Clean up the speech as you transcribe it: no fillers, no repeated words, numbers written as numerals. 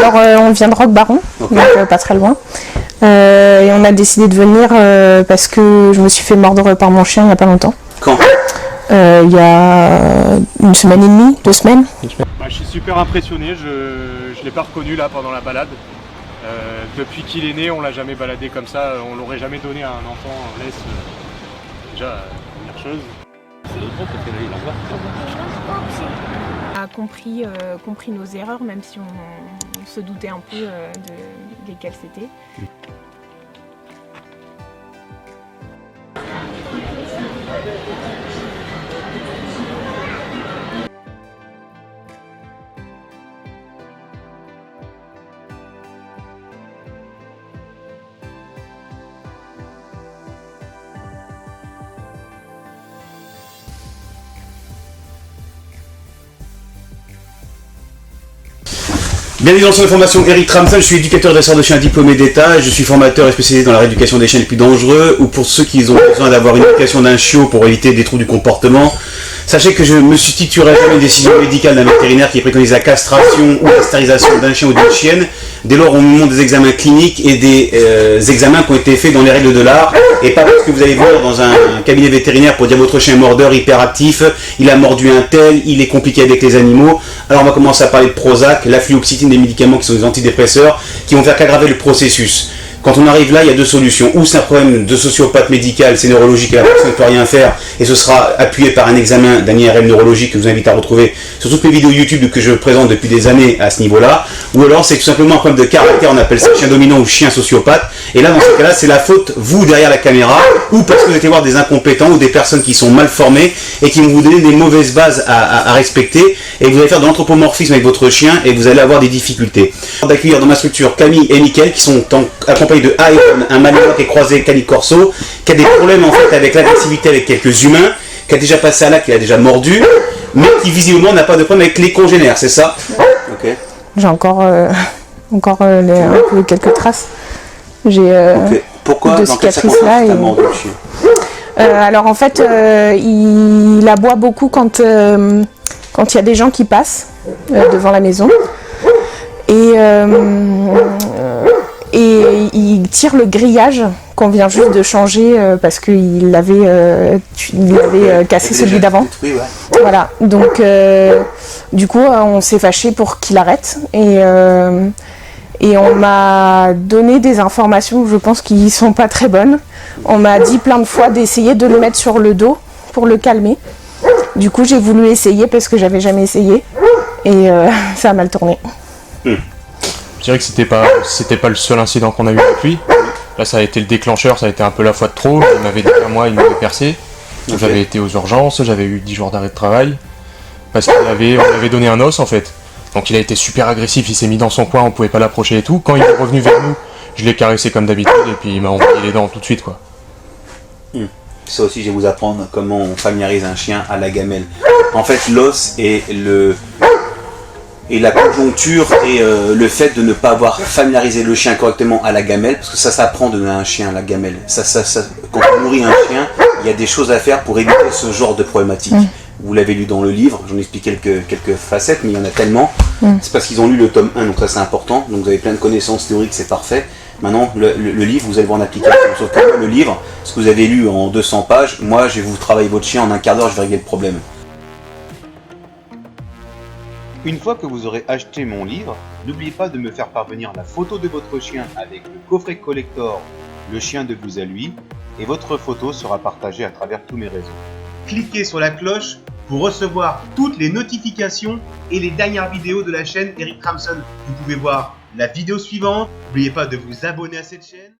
Alors on vient de Roquebaron, Okay. donc pas très loin. Et on a décidé de venir parce que je me suis fait mordre par mon chien il n'y a pas longtemps. Quand? Il y a une semaine et demie, 2 semaines. Je suis super impressionné, je l'ai pas reconnu là pendant la balade. Depuis qu'il est né, on l'a jamais baladé comme ça, on l'aurait jamais donné à un enfant en laisse. Déjà, première chose. A compris nos erreurs, même si on se doutait un peu de lesquelles c'était. Bienvenue dans son formation, Eric Tramson, je suis éducateur dresseur de chiens diplômé d'État et je suis formateur et spécialisé dans la rééducation des chiens les plus dangereux ou pour ceux qui ont besoin d'avoir une éducation d'un chiot pour éviter des troubles du comportement. Sachez que je me substituerai jamais une décision médicale d'un vétérinaire qui préconise la castration ou la stérilisation d'un chien ou d'une chienne. Dès lors, on nous montre des examens cliniques et des examens qui ont été faits dans les règles de l'art et pas parce que vous allez voir dans un cabinet vétérinaire pour dire votre chien est mordeur, hyperactif, il a mordu un tel, il est compliqué avec les animaux. Alors on va commencer à parler de Prozac, la fluoxétine, des médicaments qui sont des antidépresseurs qui vont faire qu'aggraver le processus. Quand on arrive là, il y a deux solutions. Ou c'est un problème de sociopathe médical, c'est neurologique et la personne ne peut rien faire et ce sera appuyé par un examen d'un IRM neurologique que je vous invite à retrouver sur toutes mes vidéos YouTube que je présente depuis des années à ce niveau-là. Ou alors c'est tout simplement un problème de caractère, on appelle ça chien dominant ou chien sociopathe. Et là, dans ce cas-là, c'est la faute, vous, derrière la caméra, ou parce que vous allez voir des incompétents ou des personnes qui sont mal formées et qui vont vous donner des mauvaises bases à respecter. Et vous allez faire de l'anthropomorphisme avec votre chien et vous allez avoir des difficultés. D'accueillir dans ma structure Camille et Mickaël qui sont accompagnés de Iron, un malinois qui est croisé Cani Corso, qui a des problèmes en fait avec l'agressivité avec quelques humains, qui a déjà passé à l'acte, qui a déjà mordu, mais qui visiblement n'a pas de problème avec les congénères, c'est ça? Ok. J'ai encore un peu quelques traces. J'ai Ok. Pourquoi? deux Dans quelle cicatrices circonstance là. t'as mordu le chien? Alors en fait, il aboie beaucoup quand il y a des gens qui passent devant la maison. Et il tire le grillage qu'on vient juste de changer parce qu'il avait cassé celui d'avant. Oui, ouais. Voilà, donc du coup on s'est fâché pour qu'il arrête et on m'a donné des informations, je pense, qui sont pas très bonnes. On m'a dit plein de fois d'essayer de le mettre sur le dos pour le calmer. Du coup j'ai voulu essayer parce que j'avais jamais essayé et ça a mal tourné. Je dirais que c'était pas le seul incident qu'on a eu avec lui. Là, ça a été le déclencheur, ça a été un peu la fois de trop. Il m'avait dit un mois, il m'avait percé. Ok. J'avais été aux urgences, j'avais eu 10 jours d'arrêt de travail. Parce qu'on lui avait donné un os en fait. Donc il a été super agressif, il s'est mis dans son coin, on pouvait pas l'approcher et tout. Quand il est revenu vers nous, je l'ai caressé comme d'habitude et puis il m'a envoyé les dents tout de suite quoi. Ça aussi, je vais vous apprendre comment on familiarise un chien à la gamelle. En fait, l'os et la conjoncture et le fait de ne pas avoir familiarisé le chien correctement à la gamelle, parce que ça s'apprend de donner un chien à la gamelle. Quand on nourrit un chien, il y a des choses à faire pour éviter ce genre de problématique. Vous l'avez lu dans le livre, j'en explique quelques facettes, mais il y en a tellement. C'est parce qu'ils ont lu le tome 1, donc ça c'est important. Donc vous avez plein de connaissances théoriques, c'est parfait. Maintenant, le livre, vous allez voir en application. Sauf que moi, le livre, ce que vous avez lu en 200 pages, moi je vais vous travailler votre chien en un quart d'heure, je vais régler le problème. Une fois que vous aurez acheté mon livre, n'oubliez pas de me faire parvenir la photo de votre chien avec le coffret collector Le chien de vous à lui, et votre photo sera partagée à travers tous mes réseaux. Cliquez sur la cloche pour recevoir toutes les notifications et les dernières vidéos de la chaîne Eric Tramson. Vous pouvez voir la vidéo suivante. N'oubliez pas de vous abonner à cette chaîne.